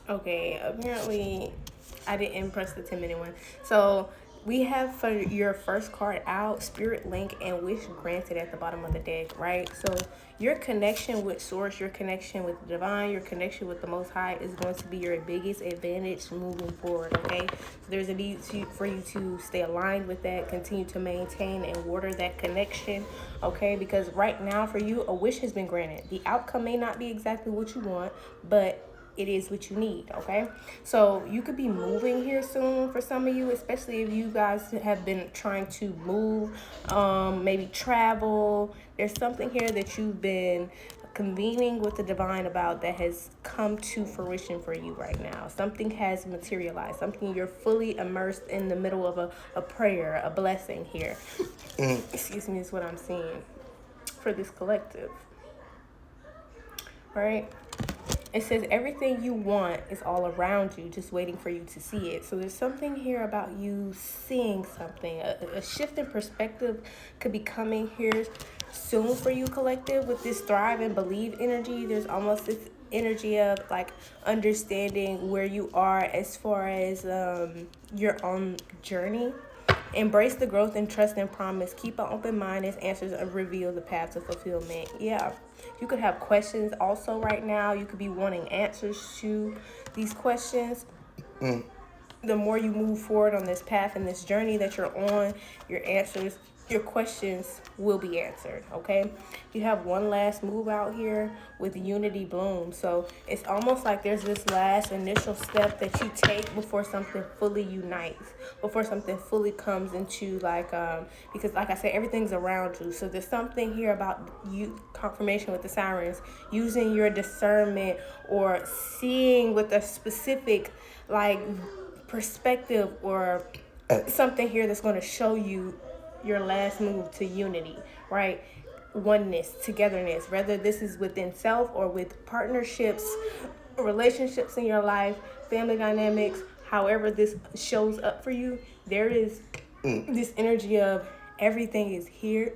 Okay, apparently I didn't press the 10-minute one. So we have for your first card out, Spirit Link and Wish Granted at the bottom of the deck, right? So your connection with Source, your connection with the Divine, your connection with the Most High is going to be your biggest advantage moving forward, okay? So there's a need for you to stay aligned with that, continue to maintain and water that connection, okay? Because right now for you, a wish has been granted. The outcome may not be exactly what you want, but it is what you need, okay? So you could be moving here soon for some of you, especially if you guys have been trying to move, maybe travel. There's something here that you've been convening with the divine about that has come to fruition for you right now. Something has materialized, something you're fully immersed in the middle of a prayer, a blessing here. Excuse me, is what I'm seeing for this collective, right? It says everything you want is all around you, just waiting for you to see it. So there's something here about you seeing something. A shift in perspective could be coming here soon for you, collective, with this thrive and believe energy. There's almost this energy of like understanding where you are as far as your own journey. Embrace the growth and trust and promise. Keep an open mind as answers reveal the path to fulfillment. Yeah. You could have questions also right now. You could be wanting answers to these questions. The more you move forward on this path and this journey that you're on, your answers, your questions will be answered, okay? You have one last move out here with Unity Bloom. So it's almost like there's this last initial step that you take before something fully unites, before something fully comes into because like I said, everything's around you. So there's something here about you, confirmation with the sirens, using your discernment or seeing with a specific like perspective or something here that's going to show you your last move to unity, right? Oneness, togetherness, whether this is within self or with partnerships, relationships in your life, family dynamics, however this shows up for you, there is this energy of everything is here.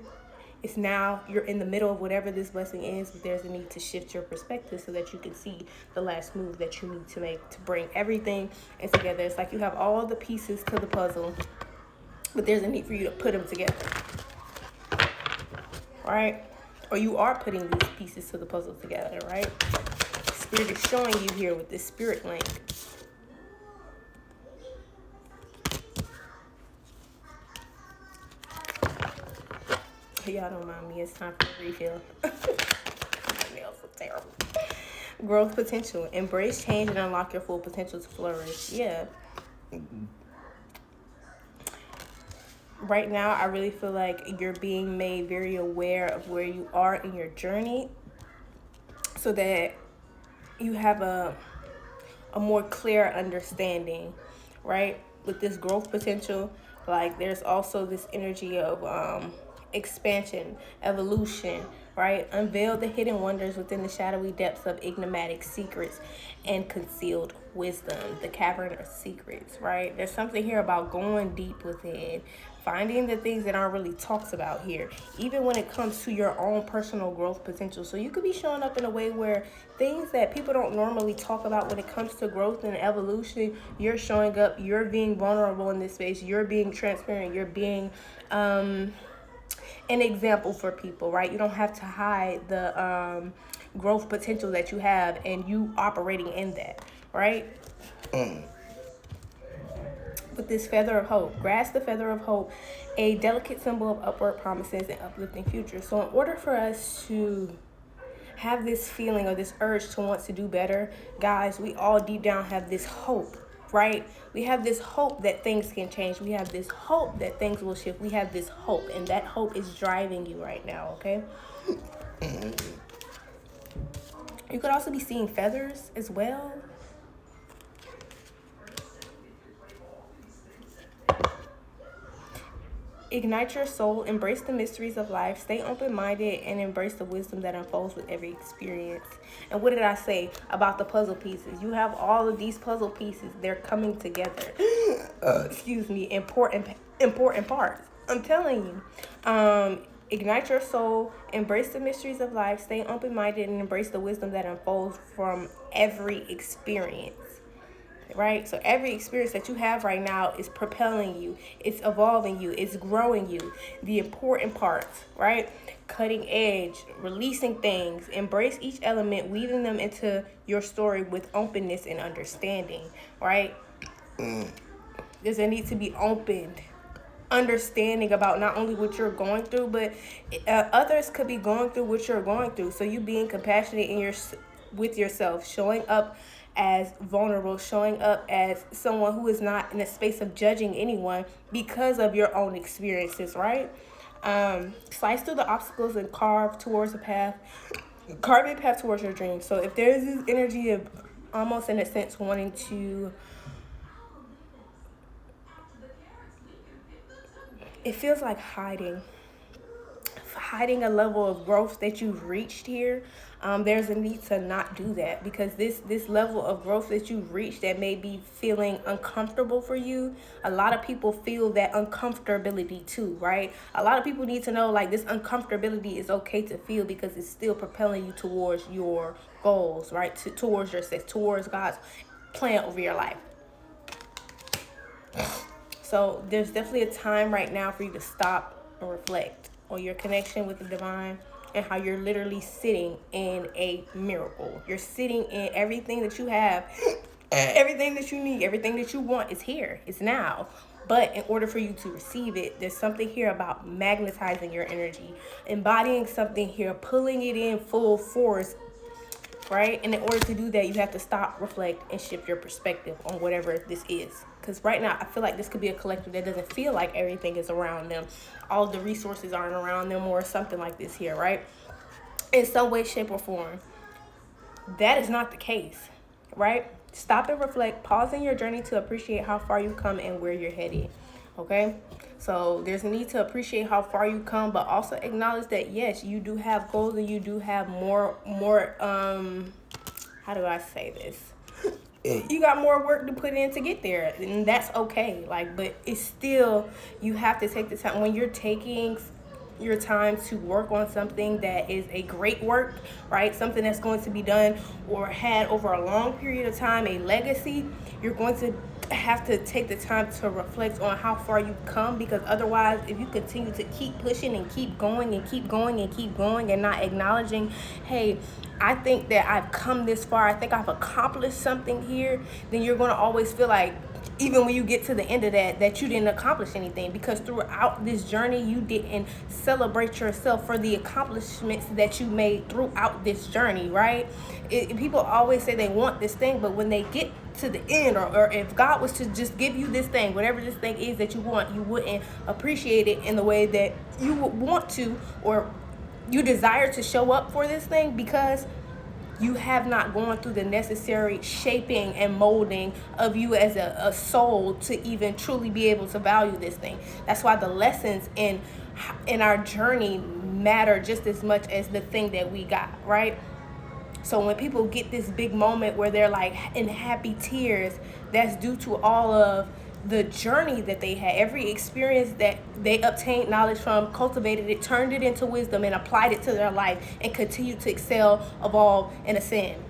It's now you're in the middle of whatever this blessing is, but there's a need to shift your perspective so that you can see the last move that you need to make to bring everything in together. It's like you have all the pieces to the puzzle, but there's a need for you to put them together, right? Or you are putting these pieces to the puzzle together, right? Spirit is showing you here with this spirit link. Y'all don't mind me, it's time for a refill. My nails are terrible. Growth potential. Embrace change and unlock your full potential to flourish. Yeah. Right now, I really feel like you're being made very aware of where you are in your journey so that you have a more clear understanding, right? With this growth potential, like there's also this energy of expansion, evolution, right? Unveil the hidden wonders within the shadowy depths of enigmatic secrets and concealed wisdom, the cavern of secrets, right? There's something here about going deep within, finding the things that aren't really talked about here, even when it comes to your own personal growth potential. So you could be showing up in a way where things that people don't normally talk about when it comes to growth and evolution, you're showing up, you're being vulnerable in this space, you're being transparent, you're being an example for people, right? You don't have to hide the growth potential that you have and you operating in that, right? With this feather of hope, grasp the feather of hope, a delicate symbol of upward promises and uplifting future. So in order for us to have this feeling or this urge to want to do better, guys, we all deep down have this hope, right? We have this hope that things can change. We have this hope that things will shift. We have this hope, and that hope is driving you right now, okay? You could also be seeing feathers as well. Ignite your soul, embrace the mysteries of life, stay open-minded, and embrace the wisdom that unfolds with every experience. And what did I say about the puzzle pieces? You have all of these puzzle pieces. They're coming together. Excuse me, important parts. I'm telling you. Ignite your soul, embrace the mysteries of life, stay open-minded, and embrace the wisdom that unfolds from every experience. Right? So every experience that you have right now is propelling you, it's evolving you, it's growing you. The important parts, right? Cutting edge, releasing things, embrace each element, weaving them into your story with openness and understanding, right? There's a need to be opened, understanding about not only what you're going through, but others could be going through what you're going through. So you being compassionate with yourself, showing up as vulnerable, showing up as someone who is not in a space of judging anyone because of your own experiences, right? Slice through the obstacles and carve a path towards your dreams. So if there's this energy of almost in a sense wanting to, it feels like hiding a level of growth that you've reached here. There's a need to not do that, because this level of growth that you've reached that may be feeling uncomfortable for you, a lot of people feel that uncomfortability too, right? A lot of people need to know, like, this uncomfortability is okay to feel, because it's still propelling you towards your goals, right? Towards your success, towards God's plan over your life. So there's definitely a time right now for you to stop and reflect on your connection with the divine, and how you're literally sitting in a miracle. You're sitting in everything that you have, everything that you need, everything that you want is here, it's now. But in order for you to receive it, there's something here about magnetizing your energy, embodying something here, pulling it in full force, right? And in order to do that, you have to stop, reflect, and shift your perspective on whatever this is. Because right now, I feel like this could be a collective that doesn't feel like everything is around them. All the resources aren't around them, or something like this here, right? In some way, shape, or form. That is not the case, right? Stop and reflect, pause in your journey to appreciate how far you've come and where you're headed, okay? So there's a need to appreciate how far you come, but also acknowledge that, yes, you do have goals, and you do have more, how do I say this? You got more work to put in to get there, and that's okay. Like, but it's still, you have to take the time. When you're taking your time to work on something that is a great work, right? Something that's going to be done or had over a long period of time, a legacy, you're going to have to take the time to reflect on how far you've come, because otherwise, if you continue to keep pushing and keep going and keep going and keep going and not acknowledging, hey, I think that I've come this far, I think I've accomplished something here, then you're going to always feel like, even when you get to the end of that you didn't accomplish anything, because throughout this journey, you didn't celebrate yourself for the accomplishments that you made throughout this journey, right? People always say they want this thing, but when they get to the end, or if God was to just give you this thing, whatever this thing is that you want, you wouldn't appreciate it in the way that you would want to, or you desire to show up for this thing, because you have not gone through the necessary shaping and molding of you as a soul to even truly be able to value this thing. That's why the lessons in our journey matter just as much as the thing that we got, right? So when people get this big moment where they're like in happy tears, that's due to all of the journey that they had, every experience that they obtained knowledge from, cultivated it, turned it into wisdom, and applied it to their life, and continued to excel, evolve, and ascend.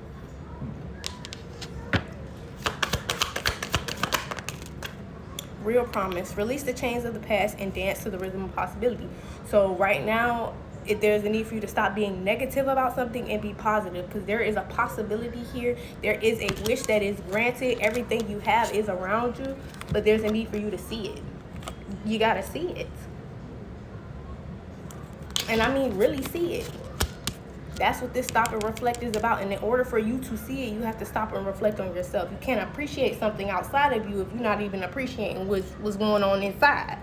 Real promise. Release the chains of the past and dance to the rhythm of possibility. So right now, if there's a need for you to stop being negative about something and be positive, because there is a possibility here. There is a wish that is granted. Everything you have is around you, but there's a need for you to see it. You got to see it. And I mean, really see it. That's what this stop and reflect is about. And in order for you to see it, you have to stop and reflect on yourself. You can't appreciate something outside of you if you're not even appreciating what's going on inside.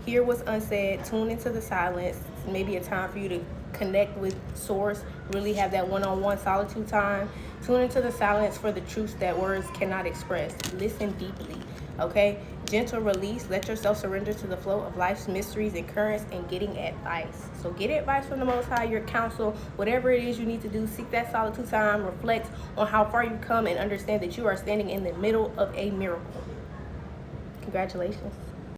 Hear what's unsaid, tune into the silence. Maybe a time for you to connect with source, really have that one-on-one solitude time. Tune into the silence for the truths that words cannot express. Listen deeply. Okay, gentle release. Let yourself surrender to the flow of life's mysteries and currents and getting advice. So get advice from the Most High, your counsel, whatever it is you need to do. Seek that solitude time. Reflect on how far you've come and understand that you are standing in the middle of a miracle. Congratulations.